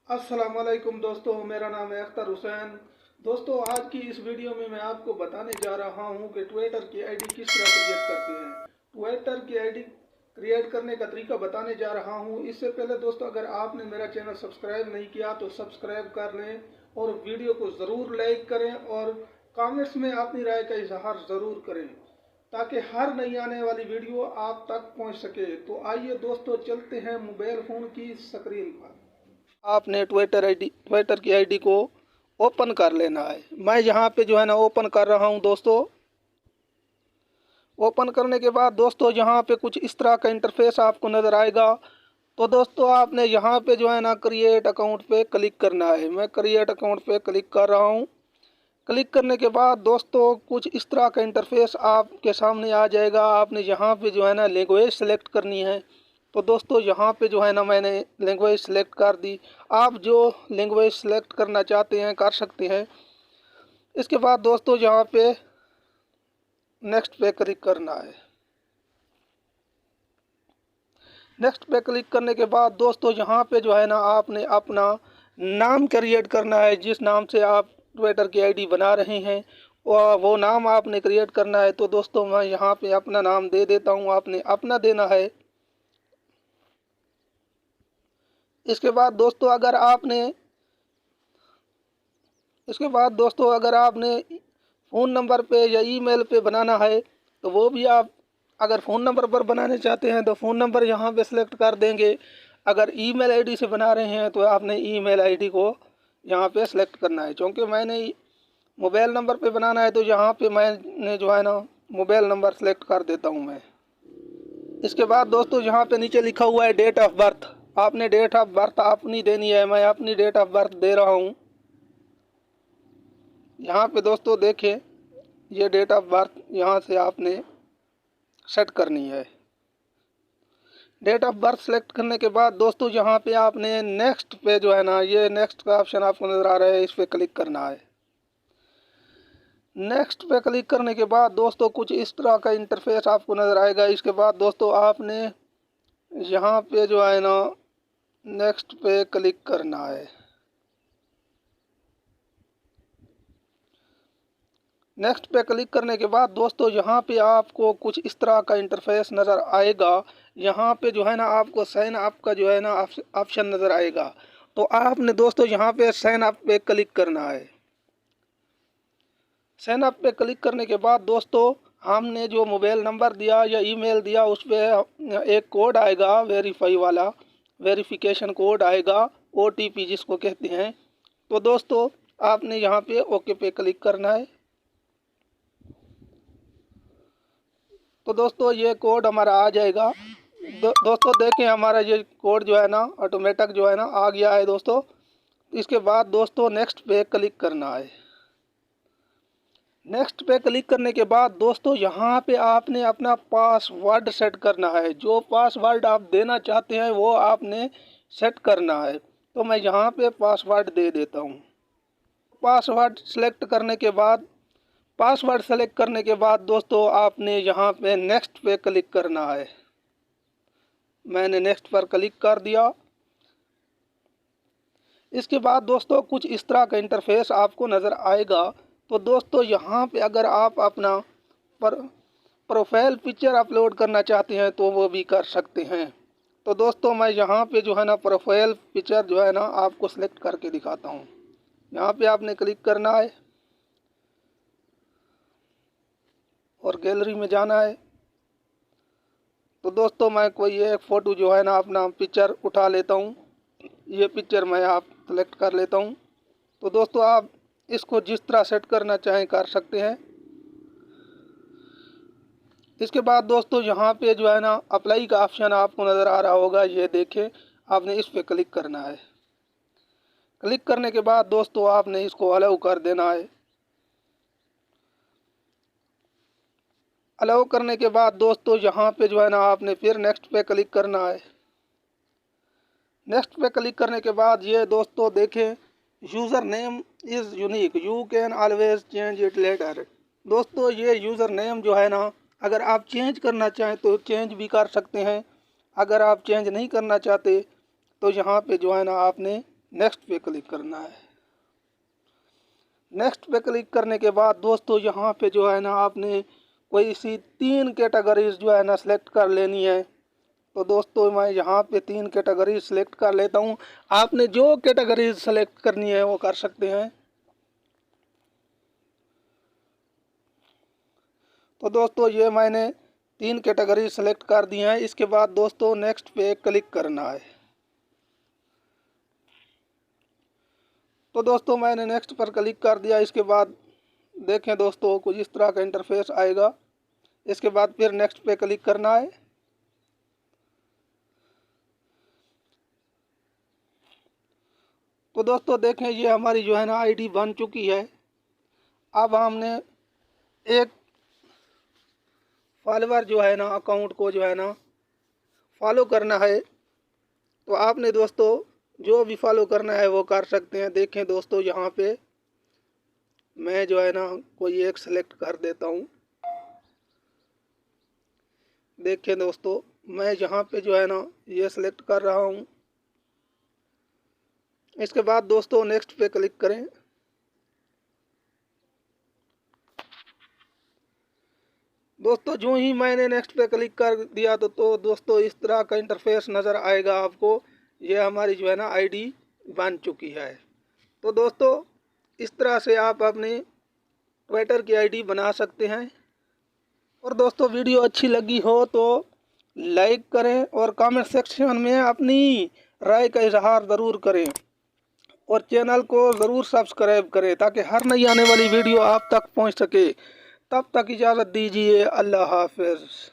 अस्सलाम वालेकुम दोस्तों, मेरा नाम है अख्तर हुसैन। दोस्तों, आज की इस वीडियो में मैं आपको बताने जा रहा हूं कि ट्विटर की आईडी किस तरह क्रिएट करते हैं। ट्विटर की आईडी क्रिएट करने का तरीका बताने जा रहा हूं। इससे पहले दोस्तों, अगर आपने मेरा चैनल सब्सक्राइब नहीं किया तो सब्सक्राइब कर लें और वीडियो को ज़रूर लाइक करें और कमेंट्स में अपनी राय का इजहार ज़रूर करें ताकि हर नई आने वाली वीडियो आप तक पहुंच सके। तो आइए दोस्तों, चलते हैं मोबाइल फ़ोन की स्क्रीन पर। आपने ट्विटर की आईडी को ओपन कर लेना है। मैं यहाँ पे जो है ना ओपन कर रहा हूँ दोस्तों। ओपन करने के बाद दोस्तों यहाँ पे कुछ इस तरह का इंटरफेस आपको नज़र आएगा। तो दोस्तों आपने यहाँ पे जो है ना क्रिएट अकाउंट पे क्लिक करना है। मैं क्रिएट अकाउंट पे क्लिक कर रहा हूँ। क्लिक करने के बाद दोस्तों कुछ इस तरह का इंटरफेस आपके सामने आ जाएगा। आपने यहाँ पे जो है ना लैंग्वेज सेलेक्ट करनी है। तो दोस्तों यहाँ पे जो है ना मैंने लैंग्वेज सेलेक्ट कर दी। आप जो लैंग्वेज सेलेक्ट करना चाहते हैं कर सकते हैं। इसके बाद दोस्तों यहाँ पे नेक्स्ट पे क्लिक करना है। नेक्स्ट पे क्लिक करने के बाद दोस्तों यहाँ पे जो है ना आपने अपना नाम क्रिएट करना है। जिस नाम से आप ट्विटर की आईडी बना रहे हैं वो नाम आपने क्रिएट करना है। तो दोस्तों मैं यहाँ पे अपना नाम दे देता हूँ, आपने अपना देना है। इसके बाद दोस्तों अगर आपने फ़ोन नंबर पे या ईमेल पे बनाना है तो वो भी आप अगर फ़ोन नंबर पर बनाने चाहते हैं तो फ़ोन नंबर यहाँ पे सेलेक्ट कर देंगे। अगर ईमेल आईडी से बना रहे हैं तो आपने ईमेल आईडी को यहाँ पे सेलेक्ट करना है। क्योंकि मैंने मोबाइल नंबर पे बनाना है तो यहाँ पे मैंने जो है ना मोबाइल नंबर सेलेक्ट कर देता हूँ मैं। इसके बाद दोस्तों यहाँ पे नीचे लिखा हुआ है डेट ऑफ बर्थ। आपने डेट ऑफ बर्थ अपनी देनी है। मैं अपनी डेट ऑफ बर्थ दे रहा हूँ। यहाँ पे दोस्तों देखें, ये डेट ऑफ बर्थ यहाँ से आपने सेट करनी है। डेट ऑफ बर्थ सेलेक्ट करने के बाद दोस्तों यहाँ पे आपने नेक्स्ट पे जो है ना ये नेक्स्ट का ऑप्शन आपको नज़र आ रहा है, इस पर क्लिक करना है। नेक्स्ट पे क्लिक करने के बाद दोस्तों कुछ इस तरह का इंटरफेस आपको नज़र आएगा। इसके बाद दोस्तों आपने यहाँ पे जो है ना नेक्स्ट पे क्लिक करना है। नेक्स्ट पे क्लिक करने के बाद दोस्तों यहाँ पे आपको कुछ इस तरह का इंटरफेस नज़र आएगा। यहाँ पे जो है ना आपको साइन अप का जो है ना ऑप्शन नज़र आएगा। तो आपने दोस्तों यहाँ पे साइन अप पे क्लिक करना है। साइन अप पे क्लिक करने के बाद दोस्तों हमने जो मोबाइल नंबर दिया या ईमेल दिया उस पर एक कोड आएगा, वेरीफाई वाला वेरिफिकेशन कोड आएगा, OTP जिसको कहते हैं। तो दोस्तों आपने यहाँ पे ओके पे क्लिक करना है। तो दोस्तों ये कोड हमारा आ जाएगा। दोस्तों देखें, हमारा ये कोड जो है ना ऑटोमेटिक जो है ना आ गया है दोस्तों। इसके बाद दोस्तों नेक्स्ट पे क्लिक करना है। नेक्स्ट पे क्लिक करने के बाद दोस्तों यहाँ पे आपने अपना पासवर्ड सेट करना है। जो पासवर्ड आप देना चाहते हैं वो आपने सेट करना है। तो मैं यहाँ पे पासवर्ड दे देता हूँ। पासवर्ड सेलेक्ट करने के बाद दोस्तों आपने यहाँ पे नेक्स्ट पे क्लिक करना है। मैंने नेक्स्ट पर क्लिक कर दिया। इसके बाद दोस्तों कुछ इस तरह का इंटरफेस आपको नज़र आएगा। तो दोस्तों यहाँ पे अगर आप अपना प्रोफाइल पिक्चर अपलोड करना चाहते हैं तो वो भी कर सकते हैं। तो दोस्तों मैं यहाँ पे जो है ना प्रोफाइल पिक्चर जो है ना आपको सेलेक्ट करके दिखाता हूँ। यहाँ पे आपने क्लिक करना है और गैलरी में जाना है। तो दोस्तों मैं कोई एक फ़ोटो जो है ना अपना पिक्चर उठा लेता हूँ। ये पिक्चर मैं आप सेलेक्ट कर लेता हूँ। तो दोस्तों आप इसको जिस तरह सेट करना चाहें कर सकते हैं। इसके बाद दोस्तों यहाँ पे जो है ना अप्लाई का ऑप्शन आपको नज़र आ रहा होगा, ये देखें। आपने इस पर क्लिक करना है। क्लिक करने के बाद दोस्तों आपने इसको अलाउ कर देना है। अलाउ करने के बाद दोस्तों यहाँ पे जो है ना आपने फिर नेक्स्ट पे क्लिक करना है। नेक्स्ट पे क्लिक करने के बाद ये दोस्तों देखें, user name is unique, you can always change it later. दोस्तों ये यूज़र नेम जो है ना अगर आप चेंज करना चाहें तो चेंज भी कर सकते हैं। अगर आप चेंज नहीं करना चाहते तो यहाँ पे जो है ना आपने नेक्स्ट पे क्लिक करना है। नेक्स्ट पे क्लिक करने के बाद दोस्तों यहाँ पे जो है ना आपने कोई सी 3 कैटेगरीज जो है ना सिलेक्ट कर लेनी है। तो दोस्तों मैं यहाँ पे 3 कैटेगरी सिलेक्ट कर लेता हूँ। आपने जो कैटेगरीज सेलेक्ट करनी है वो कर सकते हैं। तो दोस्तों ये मैंने 3 कैटेगरी सेलेक्ट कर दी हैं। इसके बाद दोस्तों नेक्स्ट पे क्लिक करना है। तो दोस्तों मैंने नेक्स्ट पर क्लिक कर दिया। इसके बाद देखें दोस्तों कुछ इस तरह का इंटरफेस आएगा। इसके बाद फिर नेक्स्ट पे क्लिक करना है। तो दोस्तों देखें ये हमारी जो है ना आईडी बन चुकी है। अब हमने एक फॉलोवर जो है ना अकाउंट को जो है ना फॉलो करना है। तो आपने दोस्तों जो भी फॉलो करना है वो कर सकते हैं। देखें दोस्तों यहाँ पे मैं जो है ना कोई एक सेलेक्ट कर देता हूँ। देखें दोस्तों मैं यहाँ पे जो है ना ये सेलेक्ट कर रहा हूँ। इसके बाद दोस्तों नेक्स्ट पे क्लिक करें। दोस्तों जो ही मैंने नेक्स्ट पे क्लिक कर दिया तो दोस्तों इस तरह का इंटरफेस नज़र आएगा आपको। ये हमारी जो है ना आईडी बन चुकी है। तो दोस्तों इस तरह से आप अपने ट्विटर की आईडी बना सकते हैं। और दोस्तों वीडियो अच्छी लगी हो तो लाइक करें और कमेंट सेक्शन में अपनी राय का इजहार ज़रूर करें और चैनल को ज़रूर सब्सक्राइब करें ताकि हर नई आने वाली वीडियो आप तक पहुंच सके। तब तक इजाज़त दीजिए। अल्लाह हाफ़िज़।